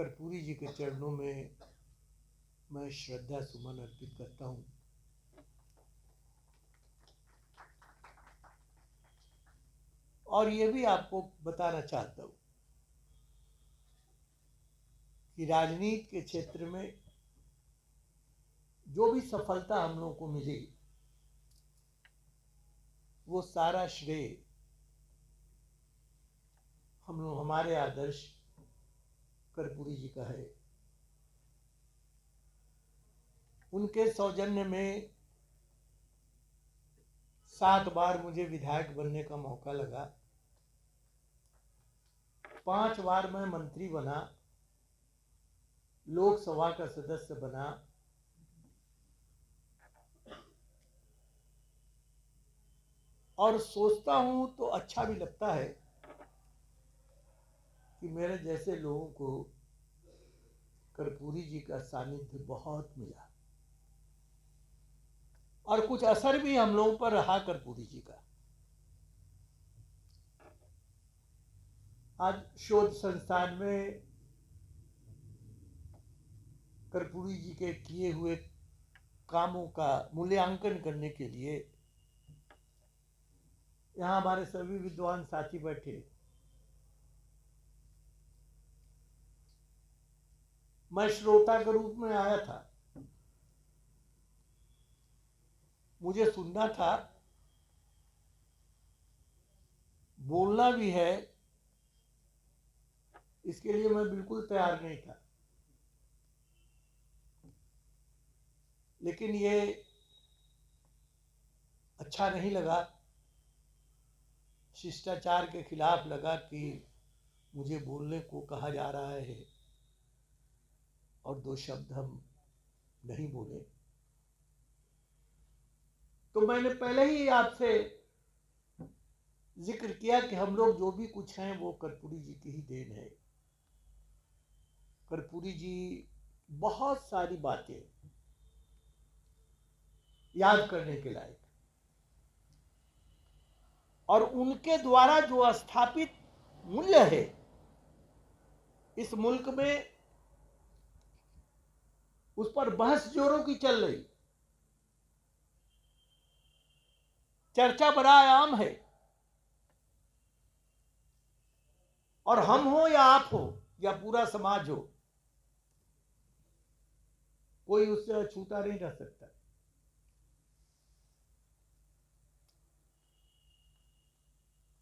कर्पूरी जी के चरणों में मैं श्रद्धा सुमन अर्पित करता हूँ। और ये भी आपको बताना चाहता हूँ कि राजनीति के क्षेत्र में जो भी सफलता हम लोगों को मिली, वो सारा श्रेय हमारे आदर्श कर्पूरी जी का है। उनके सौजन्य में 7 बार मुझे विधायक बनने का मौका लगा, 5 बार मैं मंत्री बना, लोकसभा का सदस्य बना, और सोचता हूं तो अच्छा भी लगता है कि मेरे जैसे लोगों को कर्पूरी जी का सानिध्य बहुत मिला और कुछ असर भी हम लोगों पर रहा कर्पूरी जी का। आज शोध संस्थान में कर्पूरी जी के किए हुए कामों का मूल्यांकन करने के लिए यहाँ हमारे सभी विद्वान साथी बैठे। मैं श्रोता के रूप में आया था, मुझे सुनना था, बोलना भी है, इसके लिए मैं बिल्कुल तैयार नहीं था। लेकिन ये अच्छा नहीं लगा, शिष्टाचार के खिलाफ लगा कि मुझे बोलने को कहा जा रहा है और 2 शब्द हम नहीं बोले। तो मैंने पहले ही आपसे जिक्र किया कि हम लोग जो भी कुछ हैं वो कर्पूरी जी की ही देन है। कर्पूरी जी बहुत सारी बातें याद करने के लायक, और उनके द्वारा जो स्थापित मूल्य है इस मुल्क में, उस पर बहस जोरों की चल रही, चर्चा बड़ा आम है। और हम हो या आप हो या पूरा समाज हो, कोई उससे अछूता नहीं रह सकता।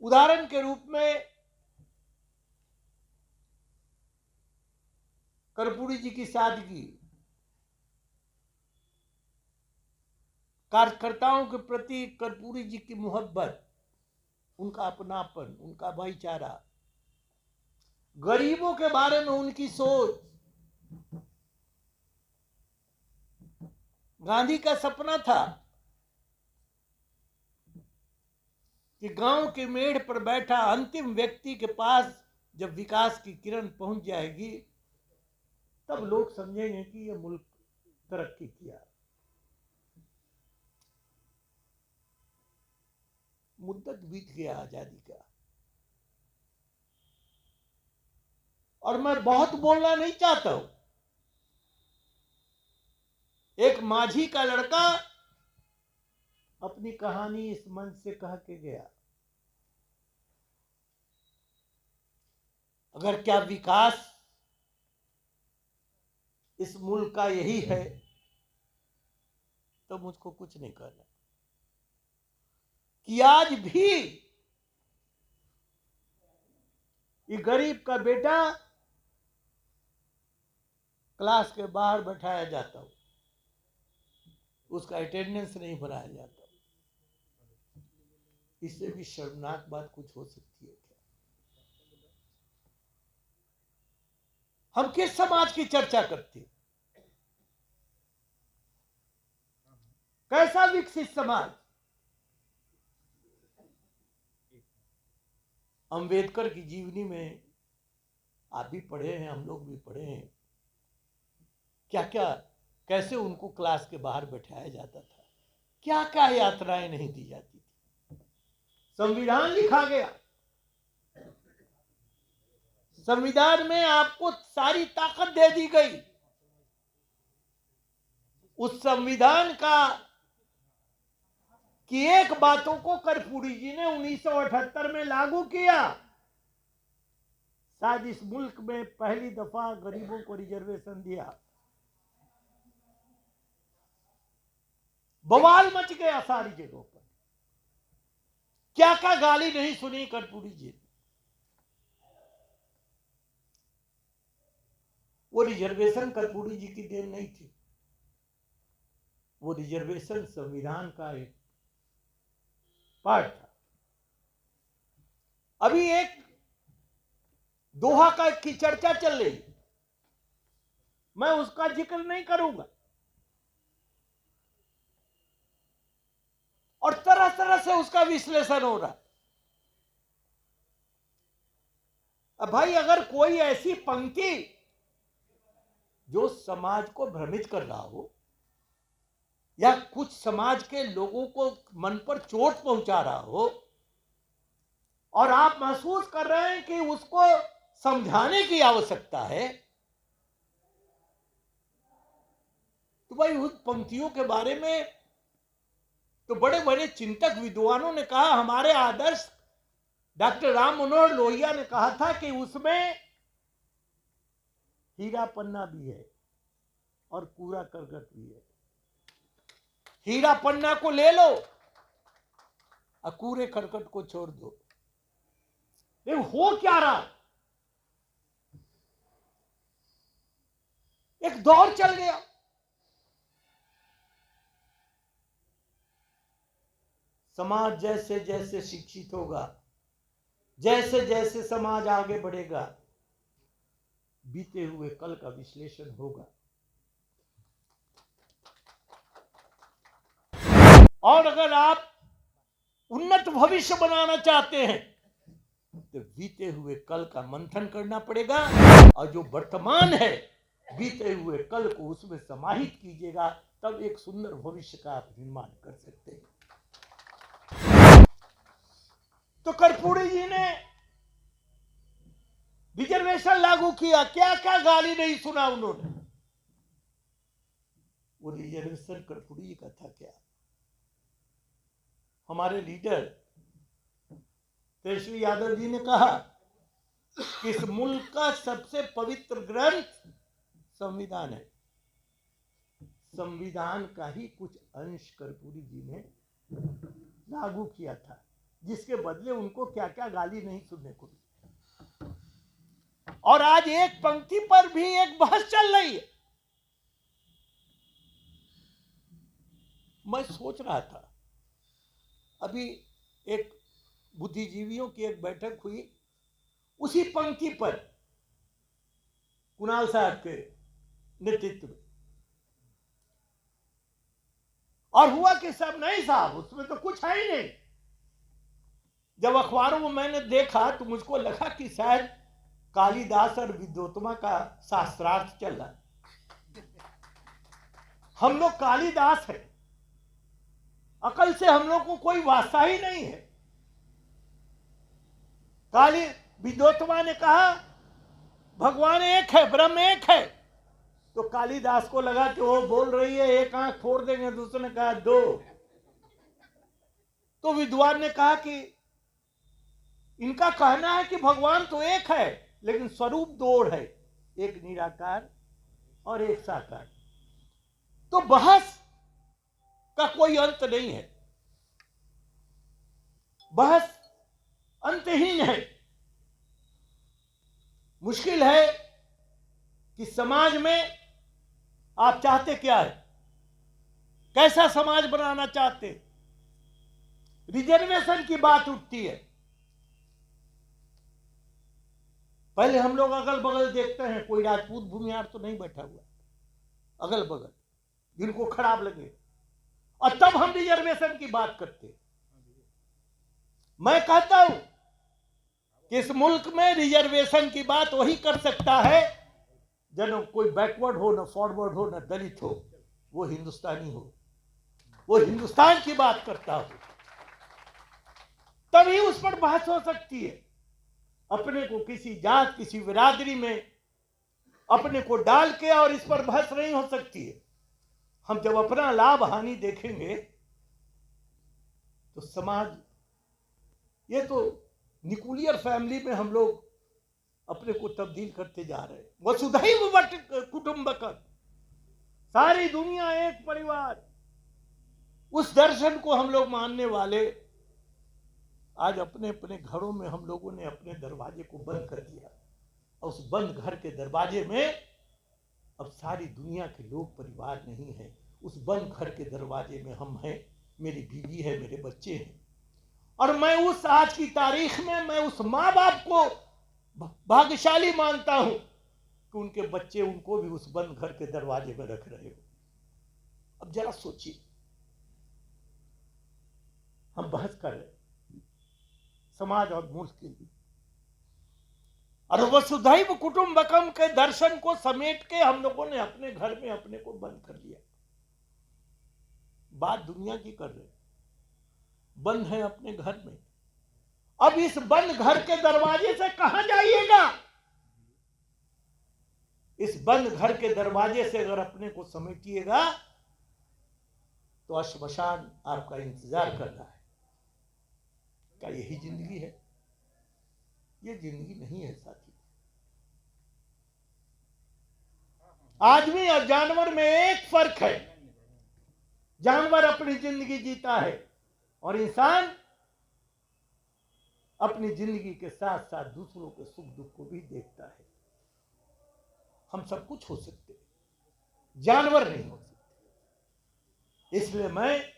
उदाहरण के रूप में कर्पूरी जी की सादगी, कार्यकर्ताओं के प्रति कर्पूरी जी की मोहब्बत, उनका अपनापन, उनका भाईचारा, गरीबों के बारे में उनकी सोच। गांधी का सपना था कि गांव के मेड़ पर बैठा अंतिम व्यक्ति के पास जब विकास की किरण पहुंच जाएगी तब लोग समझेंगे कि यह मुल्क तरक्की किया। मुद्दत बीत गया आजादी का, और मैं बहुत बोलना नहीं चाहता हूं। एक माझी का लड़का अपनी कहानी इस मंच से कह के गया, अगर क्या विकास इस मुल्क का यही है तो मुझको कुछ नहीं कहना। कि आज भी ये गरीब का बेटा क्लास के बाहर बैठाया जाता हो, उसका अटेंडेंस नहीं बनाया जाता। इससे भी शर्मनाक बात कुछ हो सकती है क्या? हम किस समाज की चर्चा करते हैं? कैसा विकसित समाज? अंबेडकर की जीवनी में आप भी पढ़े हैं, हम लोग भी पढ़े हैं, क्या क्या, कैसे उनको क्लास के बाहर बैठाया जाता था, क्या क्या यातनाएं नहीं दी जाती थी। संविधान लिखा गया, संविधान में आपको सारी ताकत दे दी गई। उस संविधान का कि एक बातों को कर्पूरी जी ने 1978 में लागू किया। शायद इस मुल्क में पहली दफा गरीबों को रिजर्वेशन दिया। बवाल मच गया सारी जगहों पर। क्या क्या गाली नहीं सुनी कर्पूरी जी ने। वो रिजर्वेशन कर्पूरी जी की देन नहीं थी, वो रिजर्वेशन संविधान का एक पार्ट था। अभी एक दोहा की चर्चा चल रही, मैं उसका जिक्र नहीं करूंगा, और तरह तरह से उसका विश्लेषण हो रहा है। अब भाई, अगर कोई ऐसी पंक्ति जो समाज को भ्रमित कर रहा हो या कुछ समाज के लोगों को मन पर चोट पहुंचा रहा हो और आप महसूस कर रहे हैं कि उसको समझाने की आवश्यकता है, तो भाई उस पंक्तियों के बारे में तो बड़े बड़े चिंतक विद्वानों ने कहा। हमारे आदर्श डॉक्टर राम मनोहर लोहिया ने कहा था कि उसमें हीरा पन्ना भी है और कूड़ा करकट भी है। हीरा पन्ना को ले लो और कूड़े करकट को छोड़ दो। लेकिन हो क्या रहा, एक दौर चल गया। समाज जैसे जैसे शिक्षित होगा, जैसे जैसे समाज आगे बढ़ेगा, बीते हुए कल का विश्लेषण होगा। और अगर आप उन्नत भविष्य बनाना चाहते हैं तो बीते हुए कल का मंथन करना पड़ेगा, और जो वर्तमान है बीते हुए कल को उसमें समाहित कीजिएगा, तब एक सुंदर भविष्य का आप निर्माण कर सकते हैं। तो कर्पूरी जी ने रिजर्वेशन लागू किया, क्या क्या गाली नहीं सुना उन्होंने। वो रिजर्वेशन कर्पूरी जी का था क्या? हमारे लीडर तेजस्वी यादव जी ने कहा कि इस मुल्क का सबसे पवित्र ग्रंथ संविधान है। संविधान का ही कुछ अंश कर्पूरी जी ने लागू किया था, जिसके बदले उनको क्या क्या गाली नहीं सुनने को मिली। और आज एक पंक्ति पर भी एक बहस चल रही है। मैं सोच रहा था, अभी एक बुद्धिजीवियों की एक बैठक हुई, उसी पंक्ति पर कुणाल साहब के नेतृत्व में, और हुआ कि सब नहीं साहब, उसमें तो कुछ है ही नहीं। जब अखबारों में मैंने देखा तो मुझको लगा कि शायद कालिदास और विद्योत्तमा का शास्त्रार्थ चल रहा है। हम लोग कालिदास है, अकल से हम लोग को कोई वास्ता ही नहीं है। विद्योत्तमा ने कहा भगवान एक है, ब्रह्म एक है, तो कालिदास को लगा कि वो बोल रही है एक आंख फोड़ देंगे, दूसरे ने कहा दो। तो विद्वान ने कहा कि इनका कहना है कि भगवान तो एक है लेकिन स्वरूप दो है, एक निराकार और एक साकार। तो बहस का कोई अंत नहीं है, बहस अंतहीन है। मुश्किल है कि समाज में आप चाहते क्या है, कैसा समाज बनाना चाहते। रिजर्वेशन की बात उठती है, पहले हम लोग अगल बगल देखते हैं, कोई राजपूत भूमिहार तो नहीं बैठा हुआ अगल बगल जिनको खराब लगे, और तब हम रिजर्वेशन की बात करते। मैं कहता हूं कि इस मुल्क में रिजर्वेशन की बात वही कर सकता है जब कोई बैकवर्ड हो, ना फॉरवर्ड हो, ना दलित हो, वो हिंदुस्तानी हो, वो हिंदुस्तान की बात करता हो, तभी उस पर बहस हो सकती है। अपने को किसी जात किसी बिरादरी में अपने को डाल के और इस पर बहस नहीं हो सकती है। हम जब अपना लाभ हानि देखेंगे तो समाज, ये तो न्यूक्लियर फैमिली में हम लोग अपने को तब्दील करते जा रहे हैं। वसुधैव कुटुंबकम, सारी दुनिया एक परिवार, उस दर्शन को हम लोग मानने वाले आज अपने अपने घरों में हम लोगों ने अपने दरवाजे को बंद कर दिया। और उस बंद घर के दरवाजे में अब सारी दुनिया के लोग परिवार नहीं है। उस बंद घर के दरवाजे में हम हैं, मेरी बीवी है, मेरे बच्चे हैं। और मैं उस आज की तारीख में मैं उस माँ बाप को भाग्यशाली मानता हूं कि उनके बच्चे उनको भी उस बंद घर के दरवाजे में रख रहे हो। अब जरा सोचिए, हम बहस कर रहे हैं समाज और मुल्क के लिए, और वसुधैव कुटुंबकम के दर्शन को समेट के हम लोगों ने अपने घर में अपने को बंद कर लिया। बात दुनिया की कर रहे, बंद है अपने घर में। अब इस बंद घर के दरवाजे से कहां जाइएगा? इस बंद घर के दरवाजे से अगर अपने को समेटिएगा तो श्मशान आपका इंतजार कर रहा है। क्या यही जिंदगी है? ये जिंदगी नहीं है साथी। आदमी और जानवर में एक फर्क है, जानवर अपनी जिंदगी जीता है और इंसान अपनी जिंदगी के साथ साथ दूसरों के सुख दुख को भी देखता है। हम सब कुछ हो सकते हैं, जानवर नहीं हो सकते। इसलिए मैं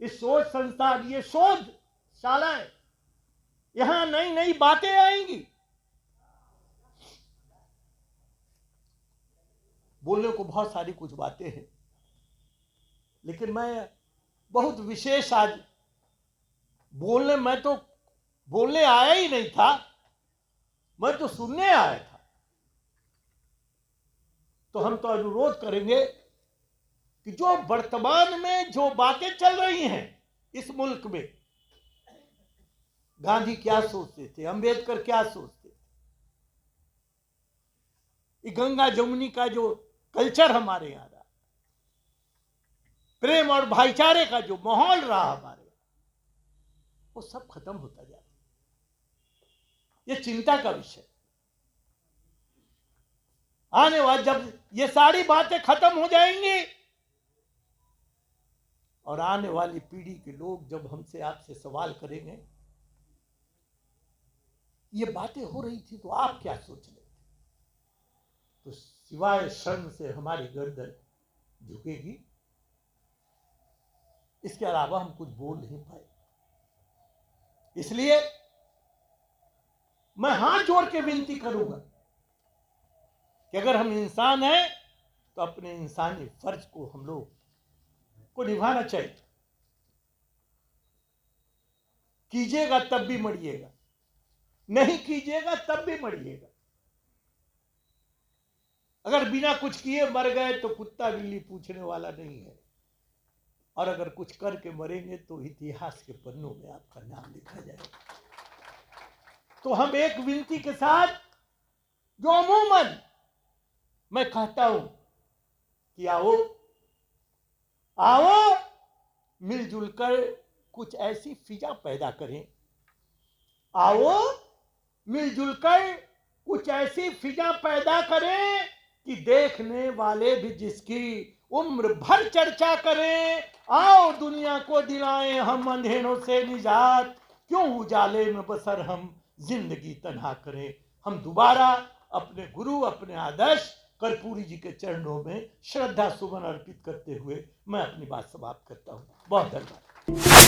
इस शोध संस्थान, ये शोधशालाएं, यहां नई नई बातें आएंगी। बोलने को बहुत सारी कुछ बातें हैं, लेकिन मैं बहुत विशेष आज मैं तो बोलने आया ही नहीं था, मैं तो सुनने आया था। तो हम तो अनुरोध करेंगे कि जो वर्तमान में जो बातें चल रही हैं इस मुल्क में, गांधी क्या सोचते थे, अंबेडकर क्या सोचते थे, ये गंगा जमुनी का जो कल्चर हमारे यहाँ रहा, प्रेम और भाईचारे का जो माहौल रहा हमारे यहाँ, वो सब खत्म होता जा रहा है। ये चिंता का विषय। आने वाले जब ये सारी बातें खत्म हो जाएंगी और आने वाली पीढ़ी के लोग जब हमसे आपसे सवाल करेंगे ये बातें हो रही थी तो आप क्या सोच रहे थे, तो सिवाय शर्म से हमारी गर्दन झुकेगी, इसके अलावा हम कुछ बोल नहीं पाए। इसलिए मैं हाथ जोड़ के विनती करूंगा कि अगर हम इंसान हैं तो अपने इंसानी फर्ज को हम लोग को निभाना चाहिए। कीजिएगा तब भी मरिएगा, नहीं कीजिएगा तब भी मरिएगा। अगर बिना कुछ किए मर गए तो कुत्ता बिल्ली पूछने वाला नहीं है, और अगर कुछ करके मरेंगे तो इतिहास के पन्नों में आपका नाम लिखा जाएगा। तो हम एक विनती के साथ, जो अमूमन मैं कहता हूं कि आओ मिलजुल कर कुछ ऐसी फिजा पैदा करें, आओ मिलजुल कर कुछ ऐसी फिजा पैदा करें कि देखने वाले भी जिसकी उम्र भर चर्चा करें। आओ दुनिया को दिलाएं हम अंधेरों से निजात, क्यों उजाले में बसर हम जिंदगी तन्हा करें। हम दोबारा अपने गुरु, अपने आदर्श कर्पूरी जी के चरणों में श्रद्धा सुमन अर्पित करते हुए मैं अपनी बात समाप्त करता हूं। बहुत धन्यवाद।